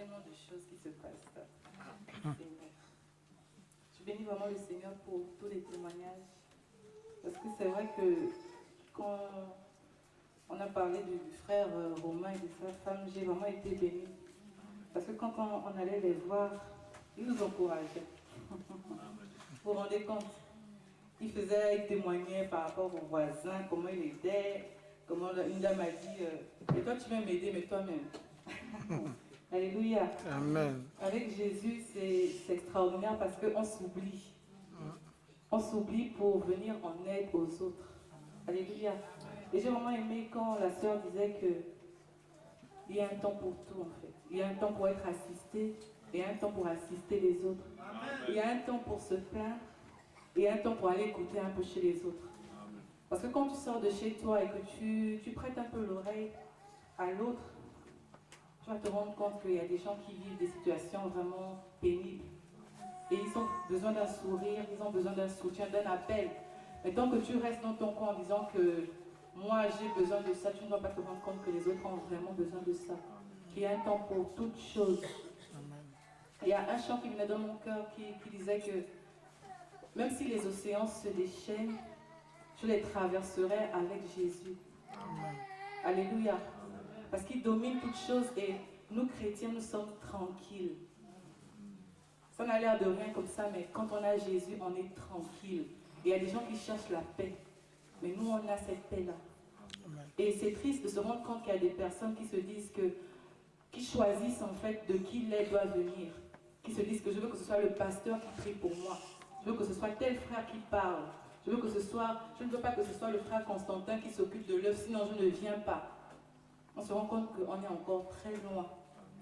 tellement de choses qui se passent. Seigneur. Je bénis vraiment le Seigneur pour tous les témoignages. Parce que c'est vrai que quand on a parlé du frère Romain et de sa femme, j'ai vraiment été bénie. Parce que quand on allait les voir, ils nous encourageaient. Vous vous rendez compte? Il témoignait par rapport aux voisins, comment il était, comment une dame a dit, et toi tu vas m'aider, mais toi-même. Alléluia. Amen. Avec Jésus, c'est extraordinaire parce qu'on s'oublie. On s'oublie pour venir en aide aux autres. Alléluia. Et j'ai vraiment aimé quand la sœur disait qu'il y a un temps pour tout en fait. Il y a un temps pour être assisté et un temps pour assister les autres. Il y a un temps pour se plaindre et un temps pour aller écouter un peu chez les autres. Parce que quand tu sors de chez toi et que tu prêtes un peu l'oreille à l'autre, tu vas te rendre compte qu'il y a des gens qui vivent des situations vraiment pénibles. Et ils ont besoin d'un sourire, ils ont besoin d'un soutien, d'un appel. Mais tant que tu restes dans ton coin en disant que moi j'ai besoin de ça, tu ne dois pas te rendre compte que les autres ont vraiment besoin de ça. Il y a un temps pour toutes choses. Il y a un chant qui venait dans mon cœur qui disait que même si les océans se déchaînent, je les traverserai avec Jésus. Amen. Alléluia. Parce qu'il domine toutes choses et nous chrétiens, nous sommes tranquilles. Ça n'a l'air de rien comme ça, mais quand on a Jésus, on est tranquille. Et il y a des gens qui cherchent la paix. Mais nous, on a cette paix-là. Et c'est triste de se rendre compte qu'il y a des personnes qui se disent qui choisissent en fait de qui l'aide doit venir. Qui se disent que je veux que ce soit le pasteur qui prie pour moi. Je veux que ce soit tel frère qui parle. Je ne veux pas que ce soit le frère Constantin qui s'occupe de l'œuvre, sinon je ne viens pas. On se rend compte qu'on est encore très loin.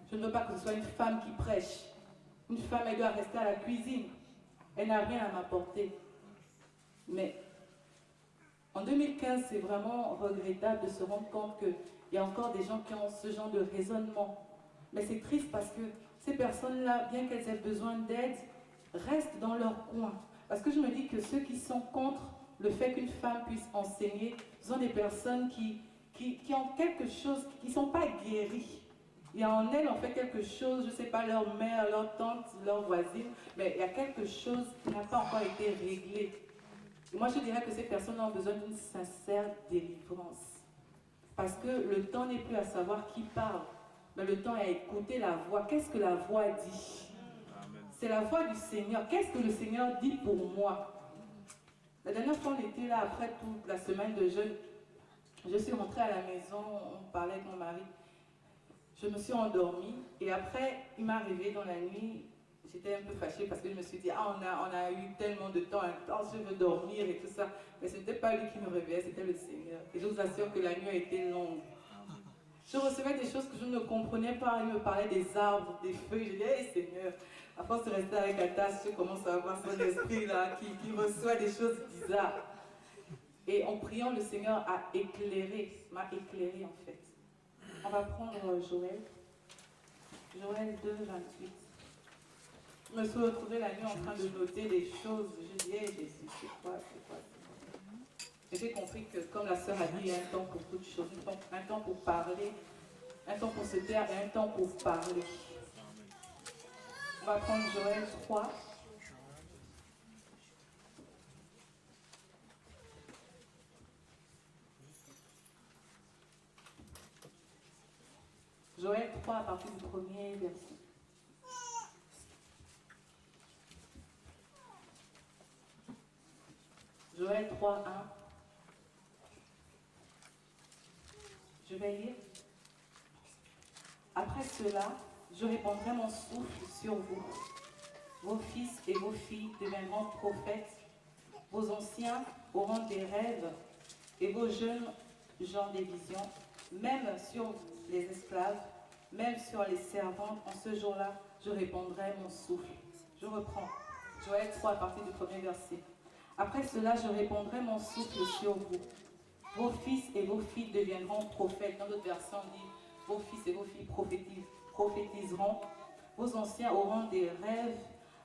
Je ne veux pas que ce soit une femme qui prêche. Une femme, elle doit rester à la cuisine. Elle n'a rien à m'apporter. Mais en 2015, c'est vraiment regrettable de se rendre compte qu'il y a encore des gens qui ont ce genre de raisonnement. Mais c'est triste parce que ces personnes-là, bien qu'elles aient besoin d'aide, restent dans leur coin. Parce que je me dis que ceux qui sont contre le fait qu'une femme puisse enseigner sont des personnes qui ont quelque chose, qui ne sont pas guéries. Il y a en elles, en fait, quelque chose, je ne sais pas, leur mère, leur tante, leur voisine, mais il y a quelque chose qui n'a pas encore été réglé. Et moi, je dirais que ces personnes ont besoin d'une sincère délivrance. Parce que le temps n'est plus à savoir qui parle, mais le temps est à écouter la voix. Qu'est-ce que la voix dit? C'est la voix du Seigneur. Qu'est-ce que le Seigneur dit pour moi? La dernière fois, on était là, après toute la semaine de jeûne, je suis rentrée à la maison, on parlait avec mon mari. Je me suis endormie et après, il m'est arrivé dans la nuit, j'étais un peu fâchée parce que je me suis dit, on a eu tellement de temps intense, je veux dormir et tout ça. Mais ce n'était pas lui qui me réveillait, c'était le Seigneur. Et je vous assure que la nuit a été longue. Je recevais des choses que je ne comprenais pas. Il me parlait des arbres, des feuilles. Je disais, hey Seigneur, à force de rester avec Atas, je commence à avoir son esprit là qui reçoit des choses bizarres. Et en priant, le Seigneur m'a éclairé en fait. On va prendre Joël 2, 28. Je me suis retrouvée la nuit en train de noter des choses. Je disais, hey, Jésus, c'est quoi? Et j'ai compris que, comme la sœur a dit, il y a un temps pour toutes choses, un temps pour parler, un temps pour se taire et un temps pour parler. On va prendre Joël 3. Joël 3 à partir du premier verset. Joël 3, 1. Je vais lire. Après cela, je répandrai mon souffle sur vous. Vos fils et vos filles deviendront prophètes. Vos anciens auront des rêves et vos jeunes gens des visions. Même sur les esclaves, même sur les servantes, en ce jour-là, je répandrai mon souffle. Je reprends. Joël 3 à partir du premier verset. Après cela, je répandrai mon souffle sur vous. Vos fils et vos filles deviendront prophètes. Dans d'autres versions, on dit, vos fils et vos filles prophétiseront. Vos anciens auront des rêves.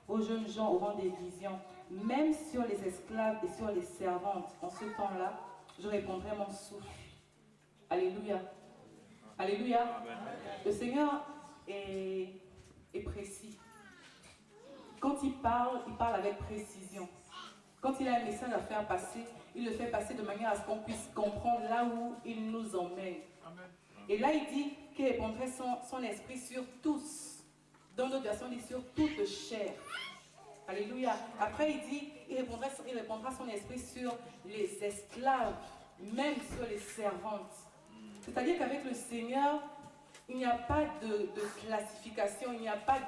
Vos jeunes gens auront des visions. Même sur les esclaves et sur les servantes, en ce temps-là, je répandrai mon souffle. Alléluia. Alléluia. Le Seigneur est et précis. Quand il parle avec précision. Quand il a un message à faire passer, il le fait passer de manière à ce qu'on puisse comprendre là où il nous emmène. Et là, il dit qu'il répondrait son esprit sur tous. Dans notre version, il dit sur toute chair. Alléluia. Après, il dit, il répondra son esprit sur les esclaves, même sur les servantes. C'est-à-dire qu'avec le Seigneur, il n'y a pas de classification, il n'y a pas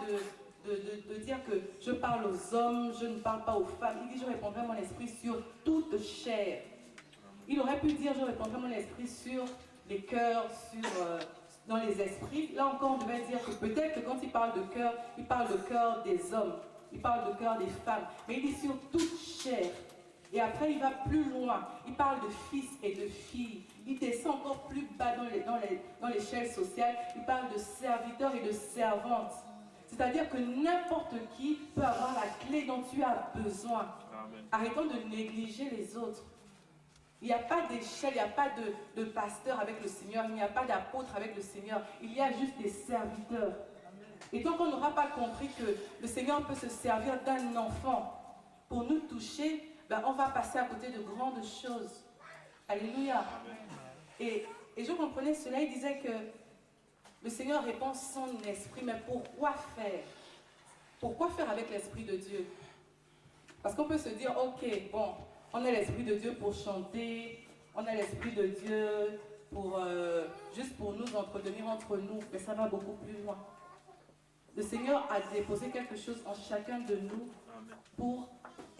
de dire que je parle aux hommes, je ne parle pas aux femmes. Il dit, je répondrai mon esprit sur toute chair. Il aurait pu dire, je répondrai mon esprit sur les cœurs, dans les esprits. Là encore, on devait dire que peut-être que quand il parle de cœur, il parle de cœur des hommes, il parle de cœur des femmes. Mais il dit sur toute chair. Et après, il va plus loin. Il parle de fils et de filles. Il descend encore plus bas dans l'échelle sociale. Il parle de serviteurs et de servantes. C'est-à-dire que n'importe qui peut avoir la clé dont tu as besoin. Amen. Arrêtons de négliger les autres. Il n'y a pas d'échelle, il n'y a pas de pasteur avec le Seigneur, il n'y a pas d'apôtre avec le Seigneur. Il y a juste des serviteurs. Et tant qu'on n'aura pas compris que le Seigneur peut se servir d'un enfant pour nous toucher, ben on va passer à côté de grandes choses. Alléluia. Et je comprenais cela, il disait que le Seigneur répand son esprit, mais pourquoi faire? Pourquoi faire avec l'Esprit de Dieu? Parce qu'on peut se dire, ok, bon, on a l'Esprit de Dieu pour chanter, on a l'Esprit de Dieu juste pour nous entretenir entre nous, mais ça va beaucoup plus loin. Le Seigneur a déposé quelque chose en chacun de nous pour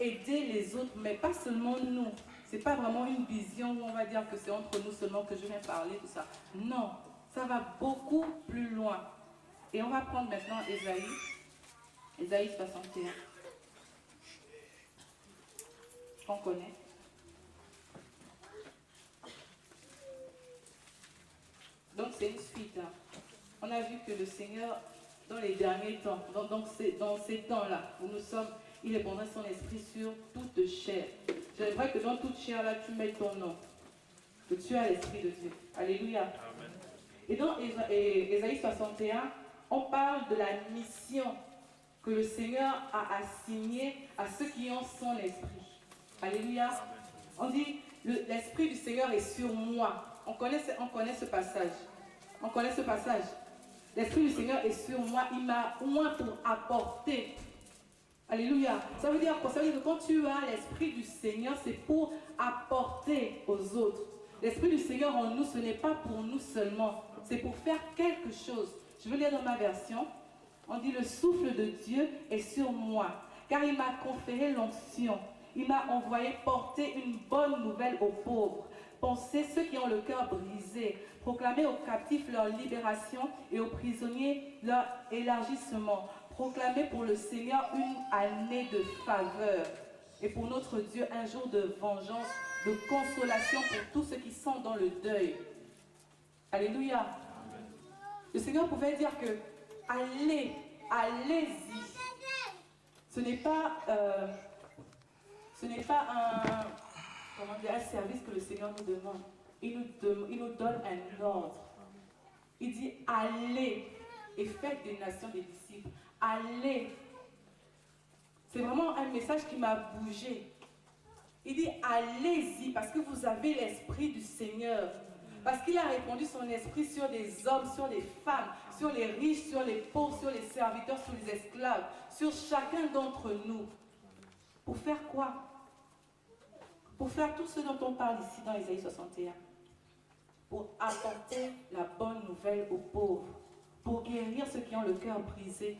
aider les autres, mais pas seulement nous. Ce n'est pas vraiment une vision où on va dire que c'est entre nous seulement que je viens parler, tout ça. Non, ça va beaucoup plus loin. Et on va prendre maintenant Ésaïe 61. On connaît. Donc c'est une suite. On a vu que le Seigneur, dans les derniers temps, dans ces temps-là où nous sommes, il répandra son esprit sur toute chair. J'aimerais que dans toute chair, là, tu mettes ton nom. Que tu as l'Esprit de Dieu. Alléluia. Amen. Et dans Ésaïe 61, on parle de la mission que le Seigneur a assignée à ceux qui ont son esprit. Alléluia. Amen. On dit, l'Esprit du Seigneur est sur moi. On connaît ce passage. On connaît ce passage. L'Esprit du Seigneur est sur moi. Il m'a oint pour apporter. Alléluia. Ça veut dire quoi? Ça veut dire que quand tu as l'Esprit du Seigneur, c'est pour apporter aux autres. L'Esprit du Seigneur en nous, ce n'est pas pour nous seulement. C'est pour faire quelque chose. Je veux lire dans ma version. On dit, le souffle de Dieu est sur moi, car il m'a conféré l'onction. Il m'a envoyé porter une bonne nouvelle aux pauvres, penser ceux qui ont le cœur brisé, proclamer aux captifs leur libération et aux prisonniers leur élargissement, proclamer pour le Seigneur une année de faveur et pour notre Dieu un jour de vengeance, de consolation pour tous ceux qui sont dans le deuil. Alléluia. Le Seigneur pouvait dire que allez-y. Ce n'est pas un service que le Seigneur nous demande. Il nous donne un ordre. Il dit allez et faites des nations des disciples. Allez. C'est vraiment un message qui m'a bougé. Il dit allez-y parce que vous avez l'Esprit du Seigneur. Parce qu'il a répandu son esprit sur les hommes, sur les femmes, sur les riches, sur les pauvres, sur les serviteurs, sur les esclaves, sur chacun d'entre nous. Pour faire quoi? Pour faire tout ce dont on parle ici dans Ésaïe 61. Pour apporter la bonne nouvelle aux pauvres. Pour guérir ceux qui ont le cœur brisé.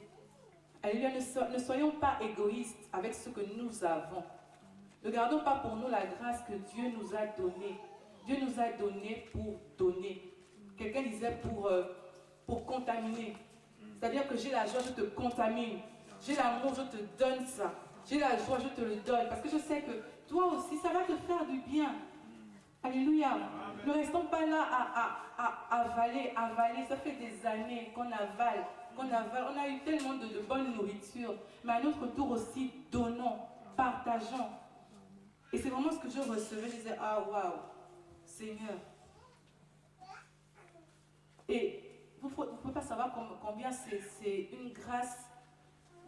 Alléluia, ne soyons pas égoïstes avec ce que nous avons. Ne gardons pas pour nous la grâce que Dieu nous a donnée. Dieu nous a donné pour donner. Quelqu'un disait pour contaminer. C'est-à-dire que j'ai la joie, je te contamine. J'ai l'amour, je te donne ça. J'ai la joie, je te le donne. Parce que je sais que toi aussi, ça va te faire du bien. Alléluia. Ne restons pas là à avaler. Ça fait des années qu'on avale. On a eu tellement de bonne nourriture. Mais à notre tour aussi, donnons, partageons. Et c'est vraiment ce que je recevais. Je disais, ah waouh. Seigneur. Et vous ne pouvez pas savoir combien c'est une grâce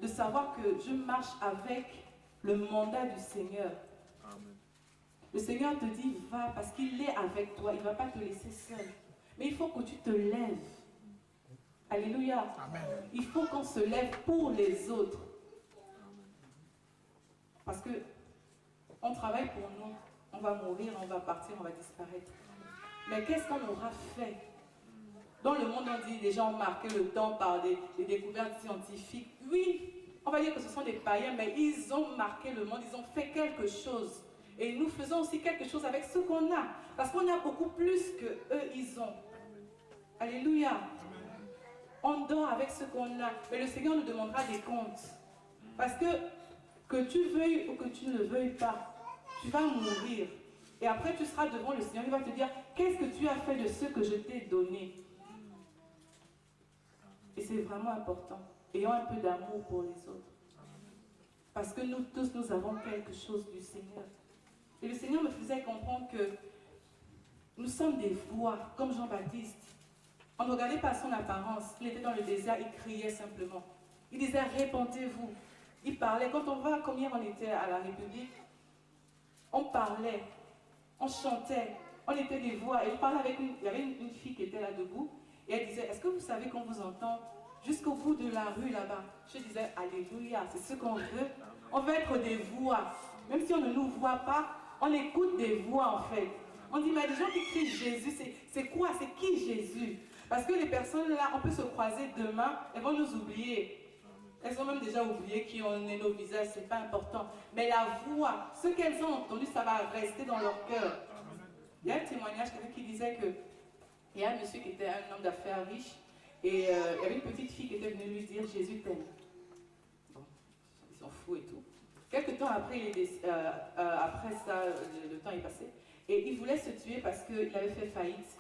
de savoir que je marche avec le mandat du Seigneur. Amen. Le Seigneur te dit, va, parce qu'il est avec toi, il ne va pas te laisser seul. Mais il faut que tu te lèves. Alléluia. Amen. Il faut qu'on se lève pour les autres. Parce que on travaille pour nous, on va mourir, on va partir, on va disparaître. Mais qu'est-ce qu'on aura fait? Dans le monde, on dit les gens ont marqué le temps par des découvertes scientifiques. Oui, on va dire que ce sont des païens, mais ils ont marqué le monde, ils ont fait quelque chose. Et nous faisons aussi quelque chose avec ce qu'on a. Parce qu'on a beaucoup plus que eux, ils ont. Alléluia. On dort avec ce qu'on a. Mais le Seigneur nous demandera des comptes. Parce que tu veuilles ou que tu ne le veuilles pas, tu vas mourir. Et après, tu seras devant le Seigneur. Il va te dire, qu'est-ce que tu as fait de ce que je t'ai donné? Et c'est vraiment important. Ayons un peu d'amour pour les autres. Parce que nous tous, nous avons quelque chose du Seigneur. Et le Seigneur me faisait comprendre que nous sommes des voix, comme Jean-Baptiste. On ne regardait pas son apparence. Il était dans le désert, il criait simplement. Il disait, répentez-vous. Il parlait. Quand on va, comme hier on était à la République, on parlait, on chantait, on était des voix. Et je parlais avec il y avait une fille qui était là debout. Et elle disait, est-ce que vous savez qu'on vous entend jusqu'au bout de la rue là-bas? Je disais, alléluia, c'est ce qu'on veut. On veut être des voix. Même si on ne nous voit pas, on écoute des voix en fait. On dit, mais les gens qui crient Jésus, c'est quoi? C'est qui Jésus? Parce que les personnes là, on peut se croiser demain, elles vont nous oublier. Elles ont même déjà oublié qui on est, nos visages, c'est pas important. Mais la voix, ce qu'elles ont entendu, ça va rester dans leur cœur. Il y a un témoignage, quelqu'un qui disait que il y a un monsieur qui était un homme d'affaires riche et il y avait une petite fille qui était venue lui dire Jésus t'aime. Bon, ils sont fous et tout. Quelques temps après, après ça, le temps est passé et il voulait se tuer parce qu'il avait fait faillite.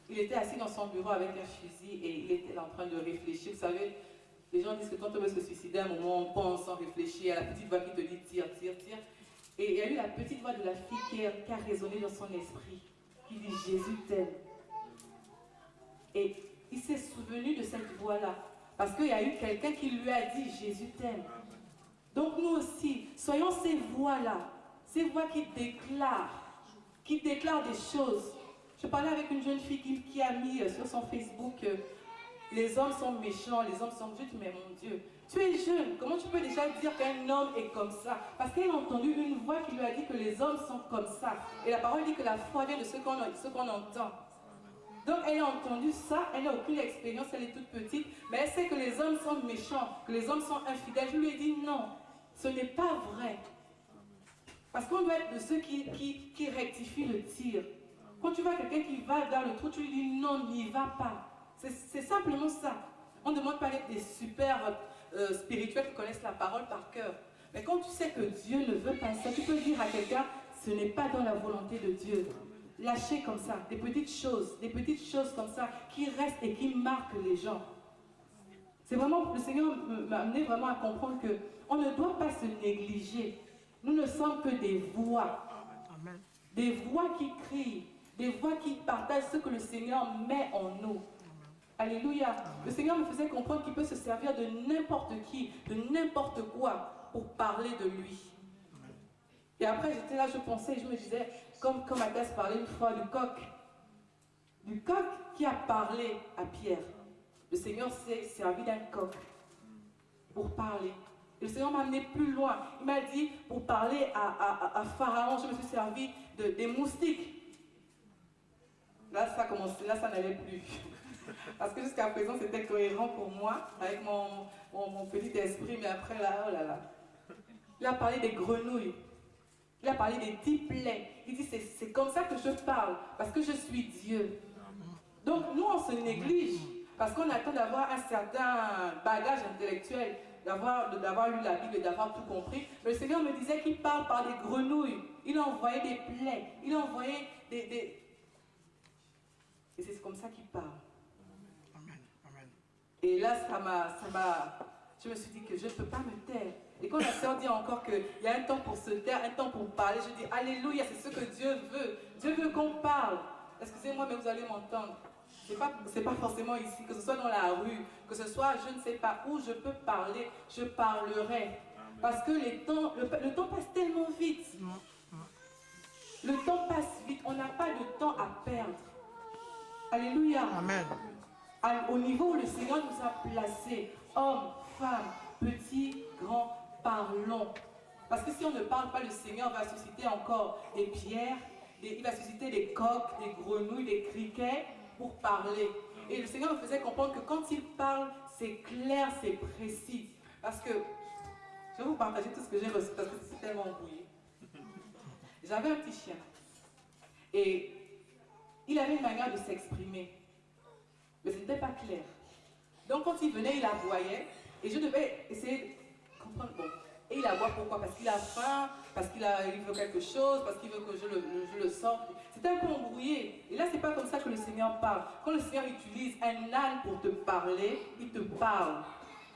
Il était assis dans son bureau avec un fusil et il était là en train de réfléchir. Vous savez, les gens disent que quand on veut se suicider, à un moment, on pense sans réfléchir à la petite voix qui te dit tire, tire, tire. Et il y a eu la petite voix de la fille qui a résonné dans son esprit, qui dit Jésus t'aime. Et il s'est souvenu de cette voix-là, parce qu'il y a eu quelqu'un qui lui a dit Jésus t'aime. Donc nous aussi, soyons ces voix-là, ces voix qui déclarent des choses. Je parlais avec une jeune fille qui a mis sur son Facebook les hommes sont méchants, les hommes sont justes, mais mon Dieu, tu es jeune, comment tu peux déjà dire qu'un homme est comme ça? Parce qu'elle a entendu une voix qui lui a dit que les hommes sont comme ça. Et la parole dit que la foi vient de ce qu'on entend. Donc elle a entendu ça, elle n'a aucune expérience, elle est toute petite, mais elle sait que les hommes sont méchants, que les hommes sont infidèles. Je lui ai dit non, ce n'est pas vrai. Parce qu'on doit être de ceux qui rectifient le tir. Quand tu vois quelqu'un qui va vers le trou, tu lui dis non, n'y va pas. C'est simplement ça. On ne demande pas d'être des super spirituels qui connaissent la parole par cœur. Mais quand tu sais que Dieu ne veut pas ça, tu peux dire à quelqu'un, ce n'est pas dans la volonté de Dieu. Lâcher comme ça, des petites choses comme ça, qui restent et qui marquent les gens. C'est vraiment, le Seigneur m'a amené vraiment à comprendre qu'on ne doit pas se négliger. Nous ne sommes que des voix. Des voix qui crient, des voix qui partagent ce que le Seigneur met en nous. Alléluia. Le Seigneur me faisait comprendre qu'il peut se servir de n'importe qui, de n'importe quoi pour parler de lui. Et après, j'étais là, je pensais, je me disais, comme Matthias parlait une fois du coq. Du coq qui a parlé à Pierre. Le Seigneur s'est servi d'un coq pour parler. Et le Seigneur m'a amené plus loin. Il m'a dit, pour parler à Pharaon, je me suis servi des moustiques. Là, ça commençait, là, ça n'allait plus. Parce que jusqu'à présent, c'était cohérent pour moi, avec mon petit esprit, mais après, là, oh là là. Il a parlé des grenouilles. Il a parlé des 10 plaies. Il dit, c'est comme ça que je parle, parce que je suis Dieu. Donc, nous, on se néglige, parce qu'on attend d'avoir un certain bagage intellectuel, d'avoir lu la Bible et d'avoir tout compris. Mais le Seigneur me disait qu'il parle par des grenouilles. Il a envoyé des plaies. Il a envoyé des... Et c'est comme ça qu'il parle. Et là, je me suis dit que je ne peux pas me taire. Et quand la sœur dit encore qu'il y a un temps pour se taire, un temps pour parler, je dis Alléluia, c'est ce que Dieu veut. Dieu veut qu'on parle. Excusez-moi, mais vous allez m'entendre. c'est pas forcément ici, que ce soit dans la rue, que ce soit je ne sais pas où je peux parler, je parlerai. Parce que le temps passe tellement vite. Le temps passe vite, on n'a pas de temps à perdre. Alléluia. Amen. Au niveau où le Seigneur nous a placés, hommes, femmes, petits, grands, parlons. Parce que si on ne parle pas, le Seigneur va susciter encore des pierres, il va susciter des coqs, des grenouilles, des criquets pour parler. Et le Seigneur me faisait comprendre que quand il parle, c'est clair, c'est précis. Parce que, je vais vous partager tout ce que j'ai reçu parce que c'est tellement embrouillé. J'avais un petit chien. Et il avait une manière de s'exprimer. Mais ce n'était pas clair. Donc quand il venait, il aboyait. Et je devais essayer de comprendre. Bon. Et il aboie pourquoi? Parce qu'il a faim, parce qu'il veut quelque chose, parce qu'il veut que je le sorte. C'était un peu embrouillé. Et là, c'est pas comme ça que le Seigneur parle. Quand le Seigneur utilise un âne pour te parler, il te parle.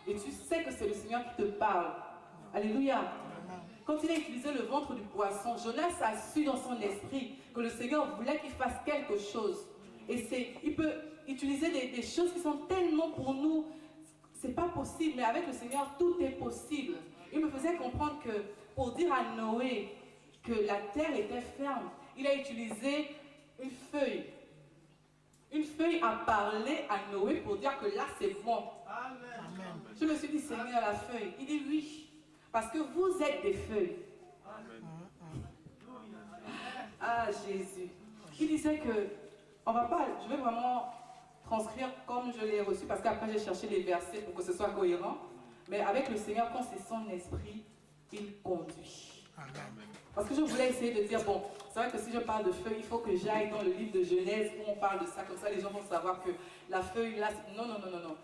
Et tu sais que c'est le Seigneur qui te parle. Alléluia. Quand il a utilisé le ventre du poisson, Jonas a su dans son esprit que le Seigneur voulait qu'il fasse quelque chose. Et il peut utiliser des choses qui sont tellement pour nous, c'est pas possible, mais avec le Seigneur, tout est possible. Il me faisait comprendre que pour dire à Noé que la terre était ferme, il a utilisé une feuille. Une feuille a parlé à Noé pour dire que là c'est bon. Amen. Je me suis dit, Seigneur, la feuille. Il dit oui, parce que vous êtes des feuilles. Amen. Ah Jésus. Il disait que on va pas, je vais vraiment transcrire comme je l'ai reçu, parce qu'après j'ai cherché les versets pour que ce soit cohérent. Mais avec le Seigneur, quand c'est son esprit, il conduit. Amen. Parce que je voulais essayer de dire, bon, c'est vrai que si je parle de feuille, il faut que j'aille dans le livre de Genèse où on parle de ça, comme ça les gens vont savoir que la feuille là, non.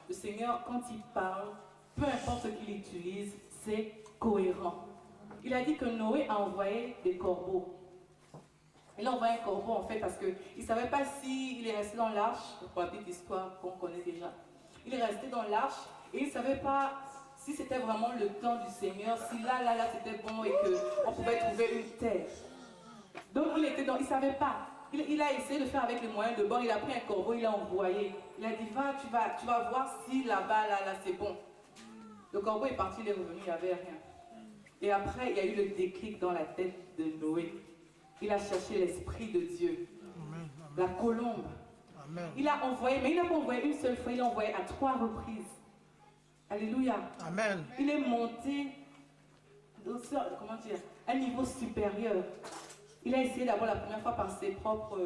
Le Seigneur, quand il parle, peu importe ce qu'il utilise, c'est cohérent. Il a dit que Noé a envoyé des corbeaux. Il a envoyé un corbeau en fait parce qu'il ne savait pas s'il est resté dans l'arche, pour la petite histoire qu'on connaît déjà. Il est resté dans l'arche et il ne savait pas si c'était vraiment le temps du Seigneur, si là c'était bon et qu'on pouvait trouver une terre. Donc il ne savait pas. Il a essayé de faire avec les moyens de bord, il a pris un corbeau, il l'a envoyé. Il a dit, va, tu vas voir si là-bas, là c'est bon. Le corbeau est parti, il est revenu, il n'y avait rien. Et après, il y a eu le déclic dans la tête de Noé. Il a cherché l'Esprit de Dieu. Amen. La colombe. Amen. Il a envoyé, mais il n'a pas envoyé une seule fois, il a envoyé à 3 reprises. Alléluia. Amen. Il est monté à un niveau supérieur. Il a essayé d'abord la première fois par ses propres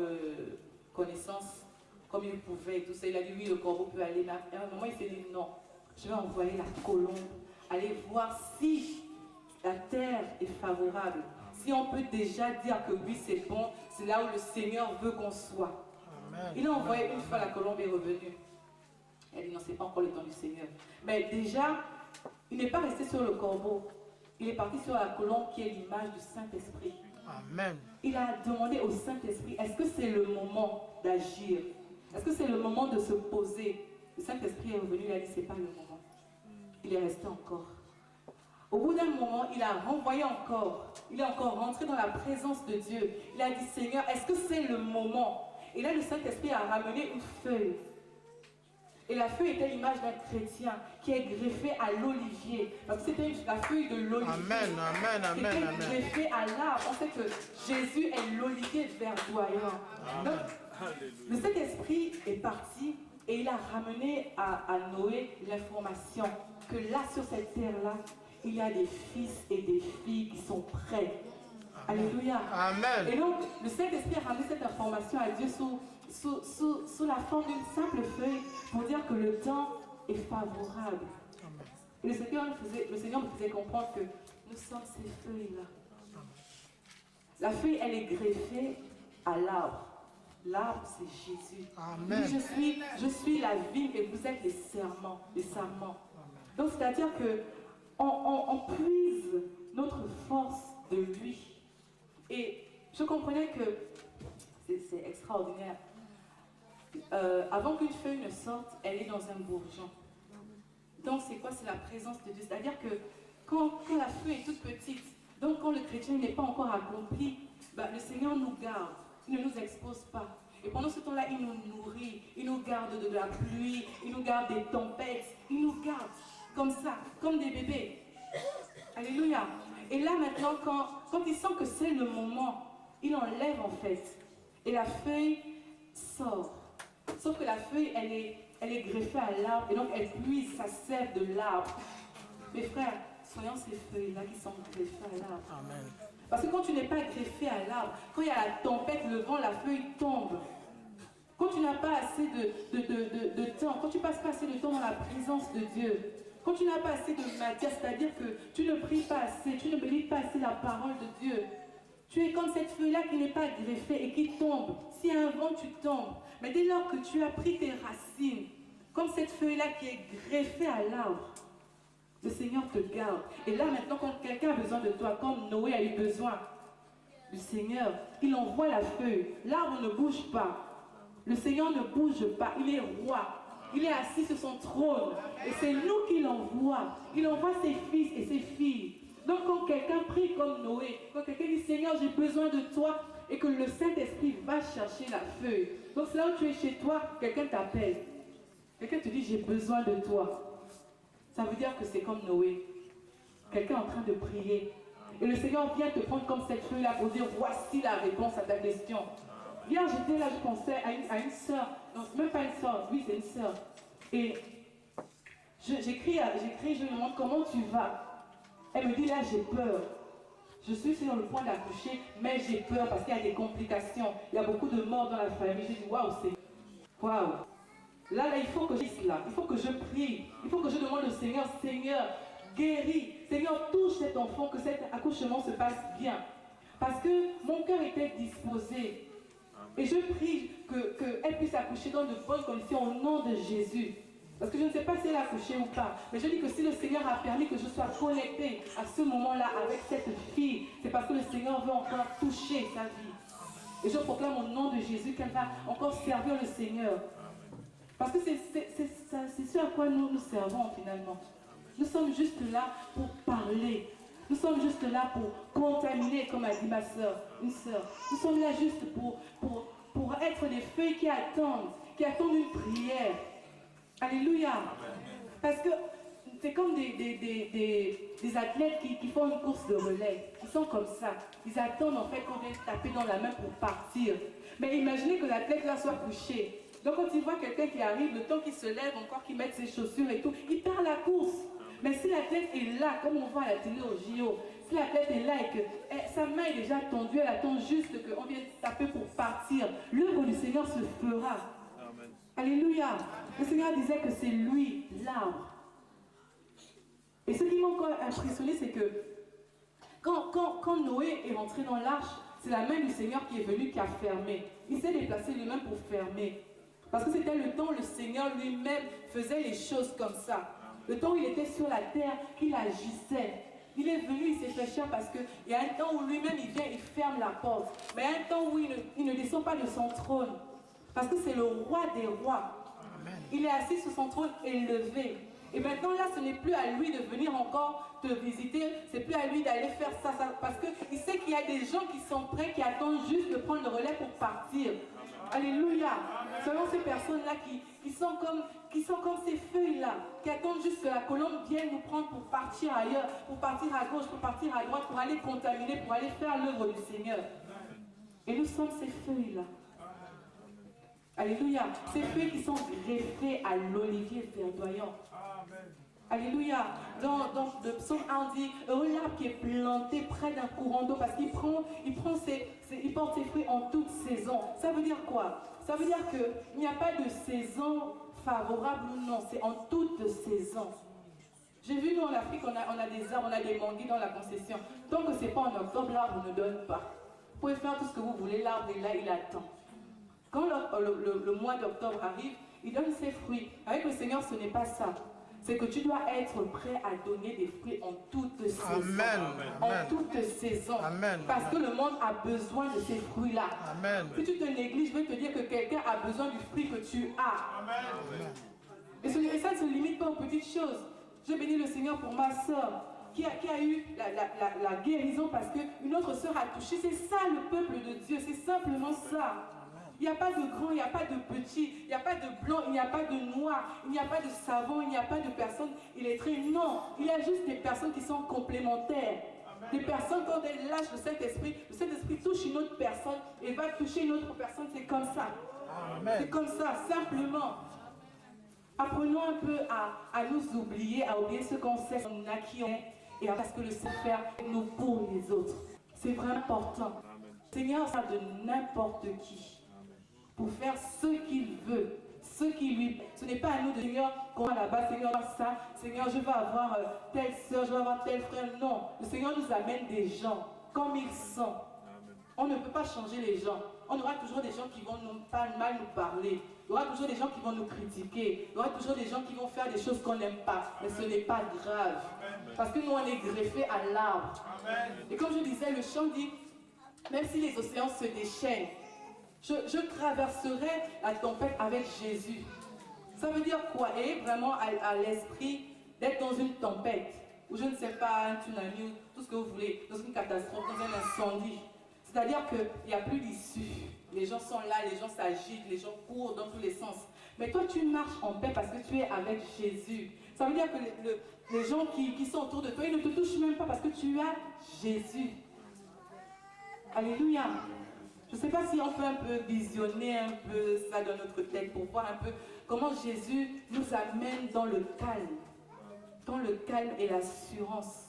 connaissances, comme il pouvait et tout ça. Il a dit oui, le corbeau peut aller. Mais à un moment, il s'est dit non, je vais envoyer la colombe, aller voir si la terre est favorable. Si on peut déjà dire que oui, c'est bon, c'est là où le Seigneur veut qu'on soit. Amen. Il a envoyé une fois, la colombe est revenue. Elle dit non, c'est pas encore le temps du Seigneur. Mais déjà, il n'est pas resté sur le corbeau. Il est parti sur la colombe qui est l'image du Saint-Esprit. Amen. Il a demandé au Saint-Esprit, est-ce que c'est le moment d'agir? Est-ce que c'est le moment de se poser? Le Saint-Esprit est revenu, il a dit, c'est pas le moment. Il est resté encore. Au bout d'un moment, il a renvoyé encore. Il est encore rentré dans la présence de Dieu. Il a dit, Seigneur, est-ce que c'est le moment? Et là, le Saint-Esprit a ramené une feuille. Et la feuille était l'image d'un chrétien qui est greffé à l'olivier. Parce que c'était la feuille de l'olivier. Amen, amen, amen, amen. Greffé à l'arbre. On sait que Jésus est l'olivier verdoyant. Donc, le Saint-Esprit est parti et il a ramené à Noé l'information que là, sur cette terre-là, il y a des fils et des filles qui sont prêts. Amen. Alléluia. Amen. Et donc, le Saint-Esprit a ramené cette information à Dieu sous la forme d'une simple feuille pour dire que le temps est favorable. Amen. Et le Seigneur me faisait comprendre que nous sommes ces feuilles-là. La feuille, elle est greffée à l'arbre. L'arbre, c'est Jésus. Amen. Je suis la vigne et vous êtes les sarments. Donc, c'est-à-dire que on puise notre force de lui. Et je comprenais que c'est extraordinaire. Avant qu'une feuille ne sorte, elle est dans un bourgeon. Donc c'est quoi? C'est la présence de Dieu. C'est-à-dire que quand la feuille est toute petite, donc quand le chrétien n'est pas encore accompli, le Seigneur nous garde, il ne nous expose pas. Et pendant ce temps-là, il nous nourrit, il nous garde de la pluie, il nous garde des tempêtes, il nous garde comme ça, comme des bébés. Alléluia. Et là maintenant, quand il sent que c'est le moment, il enlève en fait. Et la feuille sort. Sauf que la feuille, elle est greffée à l'arbre et donc elle puise sa sève de l'arbre. Mes frères, soyons ces feuilles-là qui sont greffées à l'arbre. Amen. Parce que quand tu n'es pas greffé à l'arbre, quand il y a la tempête, le vent, la feuille tombe. Quand tu n'as pas assez de temps, quand tu passes pas assez de temps dans la présence de Dieu, quand tu n'as pas assez de matière, c'est-à-dire que tu ne pries pas assez, tu ne lis pas assez la parole de Dieu, tu es comme cette feuille-là qui n'est pas greffée et qui tombe. S'il y a un vent, tu tombes. Mais dès lors que tu as pris tes racines, comme cette feuille-là qui est greffée à l'arbre, le Seigneur te garde. Et là maintenant, quand quelqu'un a besoin de toi, comme Noé a eu besoin du Seigneur, il envoie la feuille. L'arbre ne bouge pas. Le Seigneur ne bouge pas. Il est roi. Il est assis sur son trône. Et c'est nous qui l'envoie. Il envoie ses fils et ses filles. Donc quand quelqu'un prie comme Noé, quand quelqu'un dit Seigneur, j'ai besoin de toi, et que le Saint-Esprit va chercher la feuille. Donc c'est là où tu es chez toi, quelqu'un t'appelle. Quelqu'un te dit j'ai besoin de toi. Ça veut dire que c'est comme Noé. Quelqu'un est en train de prier. Et le Seigneur vient te prendre comme cette feuille-là pour dire voici la réponse à ta question. Hier j'étais là, je pensais à une sœur. Non, même pas une sœur, oui c'est une sœur. Et j'écris, je lui demande comment tu vas. Elle me dit là j'ai peur. Je suis sur le point d'accoucher, mais j'ai peur parce qu'il y a des complications. Il y a beaucoup de morts dans la famille. J'ai dit waouh, c'est waouh. Là, il faut que je dise là, il faut que je prie, il faut que je demande au Seigneur, Seigneur, guéris, Seigneur, touche cet enfant, que cet accouchement se passe bien. Parce que mon cœur était disposé. Et je prie qu'elle puisse accoucher dans de bonnes conditions au nom de Jésus. Parce que je ne sais pas si elle a accouché ou pas. Mais je dis que si le Seigneur a permis que je sois connectée à ce moment-là avec cette fille, c'est parce que le Seigneur veut encore toucher sa vie. Et je proclame au nom de Jésus qu'elle va encore servir le Seigneur. Parce que c'est ce à quoi nous servons finalement. Nous sommes juste là pour parler. Nous sommes juste là pour contaminer, comme a dit ma soeur, une soeur. Nous sommes là juste pour être des feuilles qui attendent une prière. Alléluia. Parce que c'est comme des athlètes qui font une course de relais. Ils sont comme ça. Ils attendent en fait qu'on vienne taper dans la main pour partir. Mais imaginez que l'athlète là soit couché. Donc quand il voit quelqu'un qui arrive, le temps qu'il se lève, encore qu'il mette ses chaussures et tout, il perd la course. Mais si l'athlète est là, comme on voit à la télé au JO, si l'athlète est là et que sa main est déjà tendue, elle attend juste qu'on vienne taper pour partir, l'œuvre du Seigneur se fera. Amen. Alléluia. Le Seigneur disait que c'est lui, l'arbre. Et ce qui m'a encore impressionné, c'est que quand Noé est rentré dans l'arche, c'est la main du Seigneur qui est venue, qui a fermé. Il s'est déplacé lui-même pour fermer. Parce que c'était le temps où le Seigneur lui-même faisait les choses comme ça. Le temps où il était sur la terre, qu'il agissait. Il est venu, il s'est fait cher parce qu'il y a un temps où lui-même il vient, il ferme la porte. Mais il y a un temps où il ne descend pas de son trône. Parce que c'est le roi des rois. Amen. Il est assis sur son trône élevé. Et maintenant là, ce n'est plus à lui de venir encore te visiter. C'est plus à lui d'aller faire ça. Parce qu'il sait qu'il y a des gens qui sont prêts, qui attendent juste de prendre le relais pour partir. Alléluia. Selon ces personnes-là qui sont comme ces feuilles-là, qui attendent juste que la colombe vienne nous prendre pour partir ailleurs, pour partir à gauche, pour partir à droite, pour aller contaminer, pour aller faire l'œuvre du Seigneur. Et nous sommes ces feuilles-là. Alléluia. Ces feuilles qui sont greffées à l'olivier verdoyant. Alléluia. Dans le psaume 1, on dit heureux l'arbre qui est planté près d'un courant d'eau parce qu'il porte ses fruits en toute saison. Ça veut dire quoi? Ça veut dire qu'il n'y a pas de saison favorable ou non, c'est en toute saison. J'ai vu nous en Afrique, on a des arbres, on a des manguiers dans la concession. Tant que ce n'est pas en octobre, l'arbre ne donne pas. Vous pouvez faire tout ce que vous voulez, l'arbre est là, il attend. Quand le mois d'octobre arrive, il donne ses fruits. Avec le Seigneur, ce n'est pas ça. C'est que tu dois être prêt à donner des fruits en toute saison. Amen. En toute saison. Amen. Parce que le monde a besoin de ces fruits-là. Amen. Si tu te négliges, je vais te dire que quelqu'un a besoin du fruit que tu as. Amen. Et ça ne se limite pas aux petites choses. Je bénis le Seigneur pour ma soeur qui a eu la guérison parce qu'une autre soeur a touché. C'est ça le peuple de Dieu. C'est simplement ça. Il n'y a pas de grand, il n'y a pas de petit, il n'y a pas de blanc, il n'y a pas de noir, il n'y a pas de savant, il n'y a pas de personnes illettrées. Non, il y a juste des personnes qui sont complémentaires. Des personnes, quand elles lâchent le Saint-Esprit touche une autre personne et va toucher une autre personne. C'est comme ça. C'est comme ça, simplement. Apprenons un peu à nous oublier, à oublier ce qu'on sait, qu'on a, qui on est, et à ce que le Seigneur fait nous pour les autres. C'est vraiment important. Le Seigneur sert de n'importe qui pour faire ce qu'il veut, ce qui lui. Ce n'est pas à nous de Seigneur, qu'on va là-bas, Seigneur, ça, Seigneur, je vais avoir telle soeur, je vais avoir tel frère. Non, le Seigneur nous amène des gens comme ils sont. On ne peut pas changer les gens. On aura toujours des gens qui vont mal nous parler. Il y aura toujours des gens qui vont nous critiquer. Il y aura toujours des gens qui vont faire des choses qu'on n'aime pas. Mais ce n'est pas grave. Parce que nous, on est greffés à l'arbre. Et comme je disais, le chant dit, même si les océans se déchaînent, je traverserai la tempête avec Jésus. Ça veut dire quoi? Et vraiment à l'esprit d'être dans une tempête, ou je ne sais pas, un tsunami, tout ce que vous voulez, dans une catastrophe, dans un incendie. C'est-à-dire qu'il n'y a plus d'issue. Les gens sont là, les gens s'agitent, les gens courent dans tous les sens. Mais toi, tu marches en paix parce que tu es avec Jésus. Ça veut dire que les gens qui sont autour de toi, ils ne te touchent même pas parce que tu as Jésus. Alléluia. Je ne sais pas si on peut un peu visionner un peu ça dans notre tête pour voir un peu comment Jésus nous amène dans le calme et l'assurance.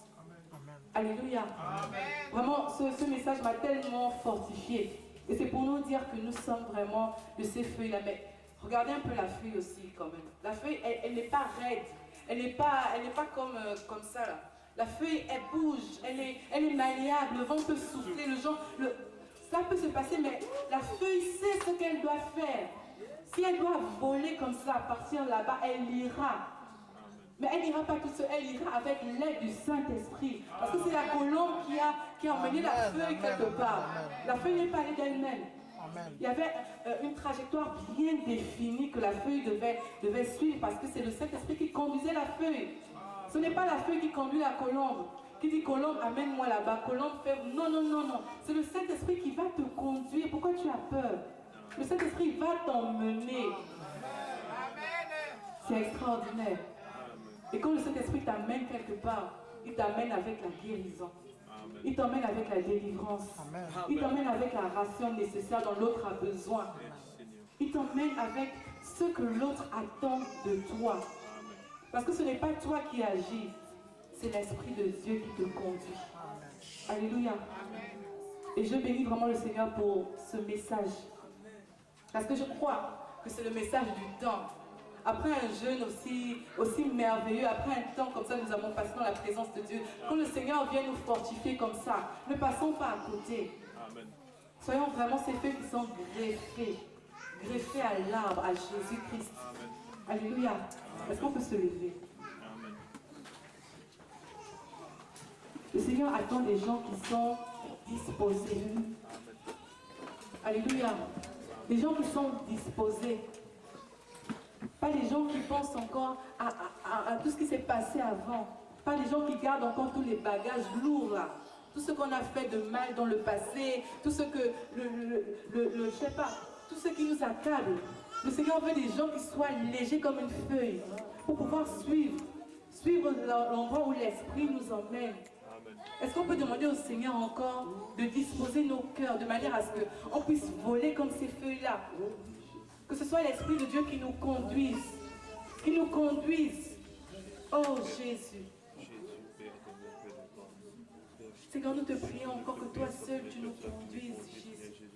Alléluia. Amen. Vraiment, ce message m'a tellement fortifié. Et c'est pour nous dire que nous sommes vraiment de ces feuilles-là. Mais regardez un peu la feuille aussi quand même. La feuille, elle n'est pas raide. Elle n'est pas comme ça là. La feuille, elle bouge. Elle est malléable. Le vent peut souffler. Ça peut se passer, mais la feuille sait ce qu'elle doit faire. Si elle doit voler comme ça, partir là-bas, elle ira. Mais elle n'ira pas toute seule, elle ira avec l'aide du Saint-Esprit. Parce que c'est la colombe qui a emmené la feuille quelque part. La feuille n'est pas allée d'elle-même. Il y avait une trajectoire bien définie que la feuille devait suivre parce que c'est le Saint-Esprit qui conduisait la feuille. Ce n'est pas la feuille qui conduit la colombe. Qui dit colombe, amène-moi là-bas. Colombe fait non, non, non, non. C'est le Saint-Esprit qui va te conduire. Pourquoi tu as peur? Le Saint-Esprit va t'emmener. C'est extraordinaire. Et quand le Saint-Esprit t'amène quelque part, il t'amène avec la guérison. Amen. Il t'emmène avec la délivrance. Amen. Il t'emmène avec la ration nécessaire dont l'autre a besoin. Amen. Il t'emmène avec ce que l'autre attend de toi. Amen. Parce que ce n'est pas toi qui agis, c'est l'Esprit de Dieu qui te conduit. Amen. Alléluia. Amen. Et je bénis vraiment le Seigneur pour ce message. Parce que je crois que c'est le message du temps. Après un jeûne aussi merveilleux, après un temps comme ça, nous avons passé dans la présence de Dieu. Quand le Seigneur vient nous fortifier comme ça, ne passons pas à côté. Amen. Soyons vraiment ces feuilles qui sont greffées à l'arbre, à Jésus-Christ. Alléluia. Est-ce qu'on peut se lever? Amen. Le Seigneur attend des gens qui sont disposés. Alléluia. Des gens qui sont disposés. Pas les gens qui pensent encore à tout ce qui s'est passé avant. Pas les gens qui gardent encore tous les bagages lourds là. Tout ce qu'on a fait de mal dans le passé. Tout ce que, je sais pas, tout ce qui nous accable. Le Seigneur veut des gens qui soient légers comme une feuille. Pour pouvoir suivre l'endroit où l'Esprit nous emmène. Est-ce qu'on peut demander au Seigneur encore de disposer nos cœurs de manière à ce qu'on puisse voler comme ces feuilles-là? Que ce soit l'Esprit de Dieu qui nous conduise. Qui nous conduise. Oh Jésus. Seigneur, nous te prions encore que toi seul tu nous conduises, Jésus.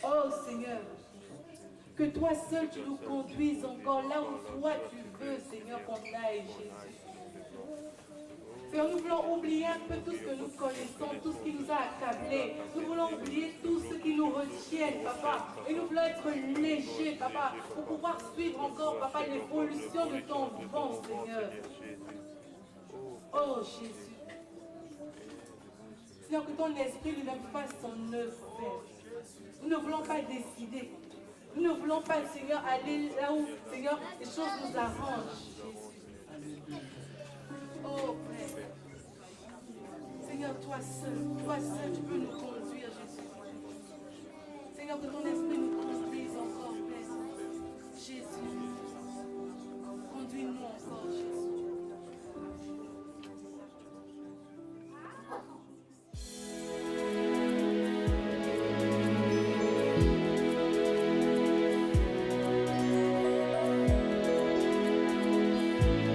Oh Seigneur. Que toi seul tu nous conduises encore là où toi tu veux, Seigneur, qu'on aille, Jésus. Seigneur, nous voulons oublier un peu tout ce que nous connaissons, tout ce qui nous a accablés. Nous voulons oublier tout ce qui nous retient, Papa. Et nous voulons être légers, Papa, pour pouvoir suivre encore, Papa, l'évolution de ton vent, Seigneur. Oh, Jésus. Seigneur, que ton esprit lui-même fasse son œuvre, Père. Nous ne voulons pas décider. Nous ne voulons pas, Seigneur, aller là où, Seigneur, les choses nous arrangent, Jésus. Oh, Père. Seigneur, toi seul, tu peux nous conduire, Jésus. Seigneur, de ton esprit.